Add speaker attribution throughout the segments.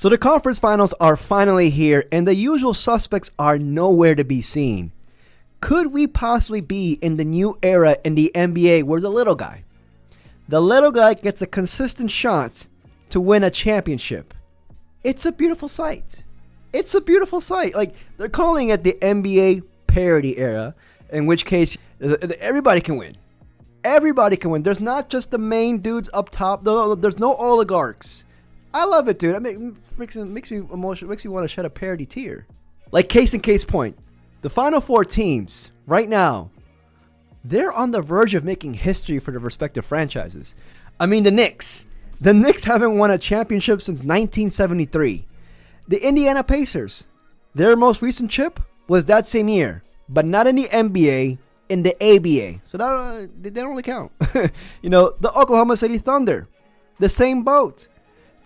Speaker 1: So the conference finals are finally here, and the usual suspects are nowhere to be seen. Could we possibly be in the new era in the NBA where the little guy gets a consistent shot to win a championship? It's a beautiful sight. It's a beautiful sight. Like, they're calling it the NBA Parity Era, in which case everybody can win. Everybody can win. There's not just the main dudes up top. No, there's no oligarchs. I love it, dude. I mean, makes me emotional. Makes me want to shed a parody tear. Like, case point, the Final Four teams right now, they're on the verge of making history for their respective franchises. I mean, the Knicks haven't won a championship since 1973. The Indiana Pacers, their most recent chip was that same year, but not in the NBA, in the ABA. So that they don't really count. You know, the Oklahoma City Thunder, the same boat.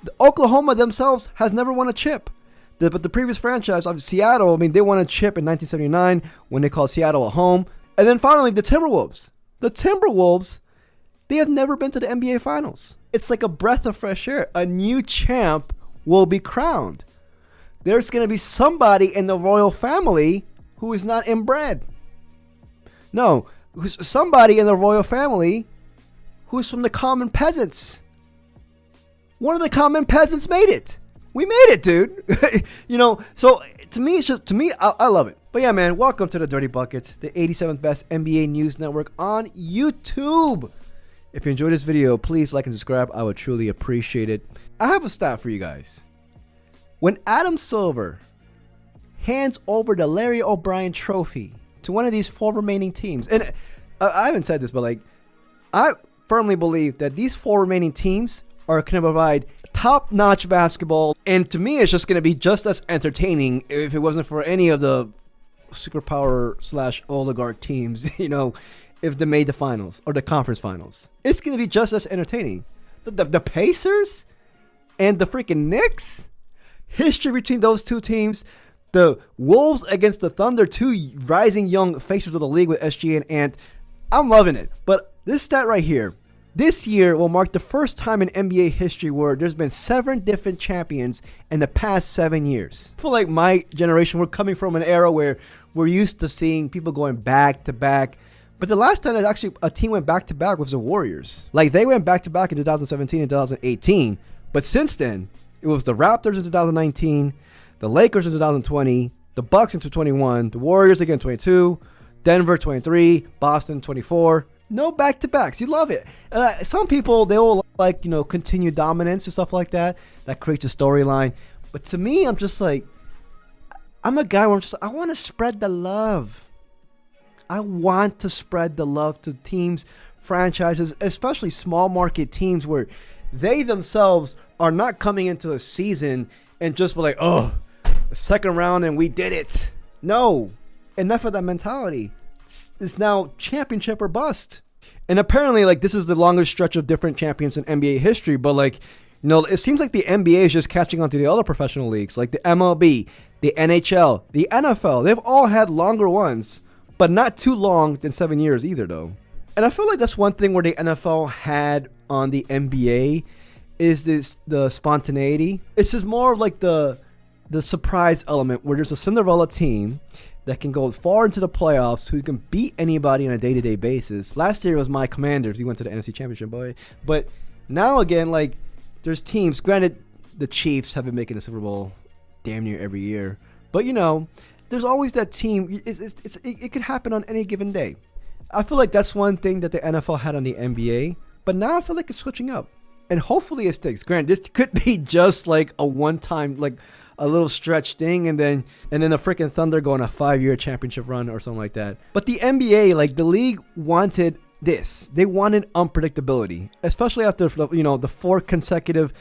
Speaker 1: The Oklahoma themselves has never won a chip. But the previous franchise of Seattle, I mean, they won a chip in 1979 when they called Seattle a home. And then finally, the Timberwolves. The Timberwolves, they have never been to the NBA Finals. It's like a breath of fresh air. A new champ will be crowned. There's going to be somebody in the royal family who is not inbred. No, somebody in the royal family who's from the common peasants. One of the common peasants made it. We made it, dude. You know, so to me, I love it. But yeah, man, welcome to the Dirty Bucket, the 87th best NBA news network on YouTube. If you enjoyed this video, please like and subscribe. I would truly appreciate it. I have a stat for you guys. When Adam Silver hands over the Larry O'Brien trophy to one of these 4 remaining teams, and I haven't said this, but like, I firmly believe that these 4 remaining teams are going to provide top-notch basketball, and to me, it's just going to be just as entertaining if it wasn't for any of the superpower / oligarch teams, you know, if they made the finals or the conference finals. It's going to be just as entertaining. The Pacers and the freaking Knicks, history between those two teams, the Wolves against the Thunder, 2 rising young faces of the league with SGA and Ant. I'm loving it. But this stat right here, this year will mark the first time in NBA history where there's been 7 different champions in the past 7 years. I feel like my generation, we're coming from an era where we're used to seeing people going back to back. But the last time that actually a team went back to back was the Warriors. Like, they went back to back in 2017 and 2018. But since then, it was the Raptors in 2019, the Lakers in 2020, the Bucks in 2021, the Warriors again 22, Denver 23, Boston 24. No back-to-backs. You love it. Some people, they will like, you know, continue dominance and stuff like that. That creates a storyline. But to me, I'm just like, I'm a guy where I want to spread the love. I want to spread the love to teams, franchises, especially small market teams where they themselves are not coming into a season and just be like, oh, the second round and we did it. No. Enough of that mentality. It's now championship or bust. And apparently, like, this is the longest stretch of different champions in NBA history. But, like, you know, it seems like the NBA is just catching on to the other professional leagues, like the MLB, the NHL, the NFL. They've all had longer ones, but not too long than 7 years either, though. And I feel like that's one thing where the NFL had on the NBA is the spontaneity. It's just more of like the surprise element where there's a Cinderella team that can go far into the playoffs, who can beat anybody on a day-to-day basis. Last year was my Commanders. He went to the NFC Championship, boy. But now again, like, there's teams. Granted, the Chiefs have been making the Super Bowl damn near every year. But, you know, there's always that team. It could happen on any given day. I feel like that's one thing that the NFL had on the NBA. But now I feel like it's switching up. And hopefully it sticks. Granted, this could be just like a one-time, like, a little stretch thing, and then the freaking Thunder go on a 5-year championship run or something like that. But the NBA, like, the league wanted this. They wanted unpredictability, especially after, you know, the 4 consecutive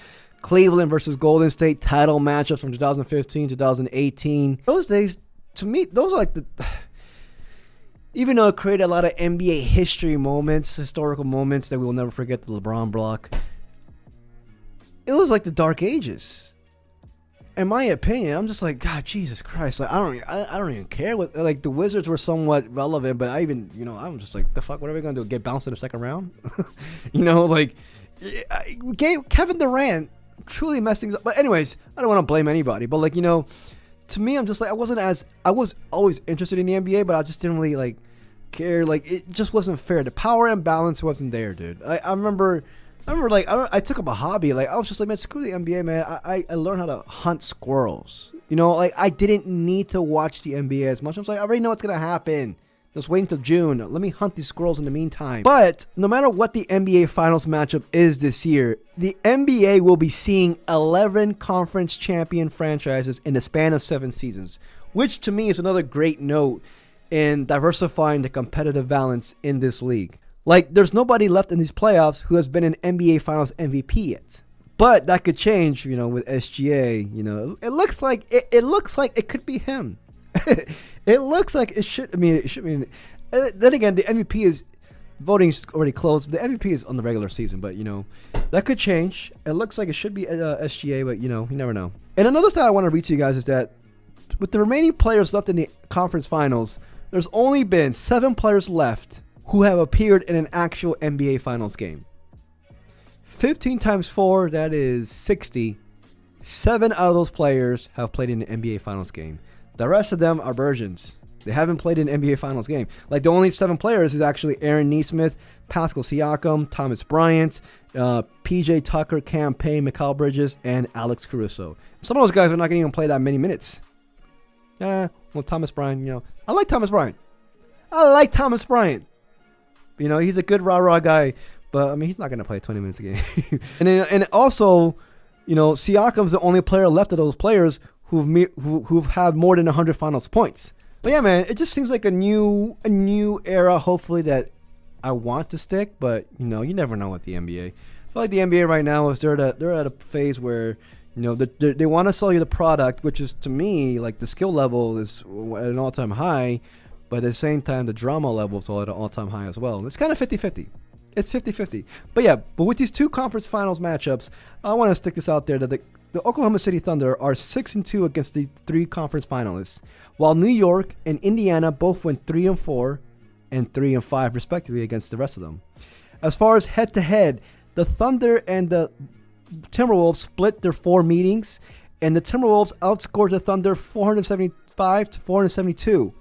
Speaker 1: Cleveland versus Golden State title matchups from 2015, 2018. Those days, to me, those are like the... Even though it created a lot of NBA history moments, historical moments that we will never forget, the LeBron block, it was like the Dark Ages. In my opinion, I'm just like, God, Jesus Christ! Like, I don't even care what. Like, the Wizards were somewhat relevant, but I'm just like, the fuck, what are we gonna do? Get bounced in the second round? You know, like, Kevin Durant truly messed things up. But anyways, I don't want to blame anybody. But like, you know, to me, I'm just like, I was always interested in the NBA, but I just didn't really like care. Like, it just wasn't fair. The power imbalance wasn't there, dude. I remember like, I took up a hobby. Like, I was just like, man, screw the NBA, man. I learned how to hunt squirrels. You know, like, I didn't need to watch the NBA as much. I was like, I already know what's going to happen. Just wait until June. Let me hunt these squirrels in the meantime. But no matter what the NBA Finals matchup is this year, the NBA will be seeing 11 conference champion franchises in the span of 7 seasons, which to me is another great note in diversifying the competitive balance in this league. Like, there's nobody left in these playoffs who has been an NBA Finals MVP yet. But that could change, you know, with SGA. You know, it looks like it could be him. It looks like it should. I mean, it should be. Then again, the MVP is voting's already closed. The MVP is on the regular season, but you know that could change. It looks like it should be SGA, but you know, you never know. And another stat I want to read to you guys is that with the remaining players left in the conference finals, there's only been 7 players left who have appeared in an actual NBA Finals game. 15 times 4, that is 60. 7 out of those players have played in an NBA Finals game. The rest of them are virgins. They haven't played in an NBA Finals game. Like, the only 7 players is actually Aaron Nesmith, Pascal Siakam, Thomas Bryant, PJ Tucker, Cam Payne, Mikal Bridges, and Alex Caruso. Some of those guys are not going to even play that many minutes. Well, Thomas Bryant, you know, I like Thomas Bryant. You know, he's a good rah-rah guy, but I mean, he's not going to play 20 minutes a game. and also, you know, Siakam's the only player left of those players who've had more than 100 finals points. But yeah, man, it just seems like a new era, hopefully, that I want to stick, but you know, you never know with the NBA. I feel like the NBA right now is they're at a phase where, you know, they want to sell you the product, which is, to me, like, the skill level is at an all-time high, but at the same time, the drama level is all at an all-time high as well. It's kind of 50-50. It's 50-50. But yeah, but with these 2 conference finals matchups, I want to stick this out there that the Oklahoma City Thunder are 6-2 against the 3 conference finalists, while New York and Indiana both went 3-4 and 3-5 respectively against the rest of them. As far as head-to-head, the Thunder and the Timberwolves split their 4 meetings, and the Timberwolves outscored the Thunder 475-472.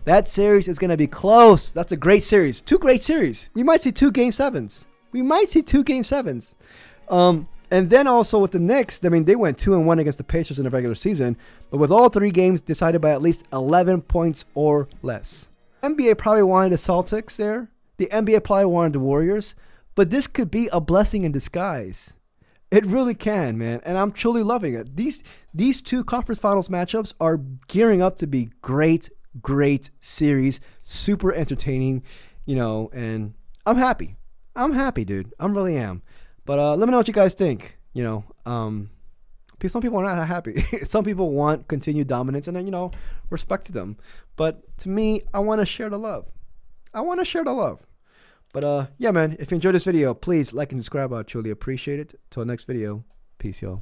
Speaker 1: That series is going to be close. That's a great series. 2 great series. We might see 2 Game 7s. And then also with the Knicks, I mean, they went 2-1 against the Pacers in the regular season, but with all 3 games decided by at least 11 points or less. NBA probably wanted the Celtics there. The NBA probably wanted the Warriors, but this could be a blessing in disguise. It really can, man, and I'm truly loving it. These 2 conference finals matchups are gearing up to be great series, super entertaining, you know, and I'm happy, dude. I really am. But let me know what you guys think. You know, some people are not happy. Some people want continued dominance, and then, you know, respect to them. But to me, I want to share the love. But yeah, man, if you enjoyed this video, please like and subscribe. I truly appreciate it. Till next video, peace, y'all.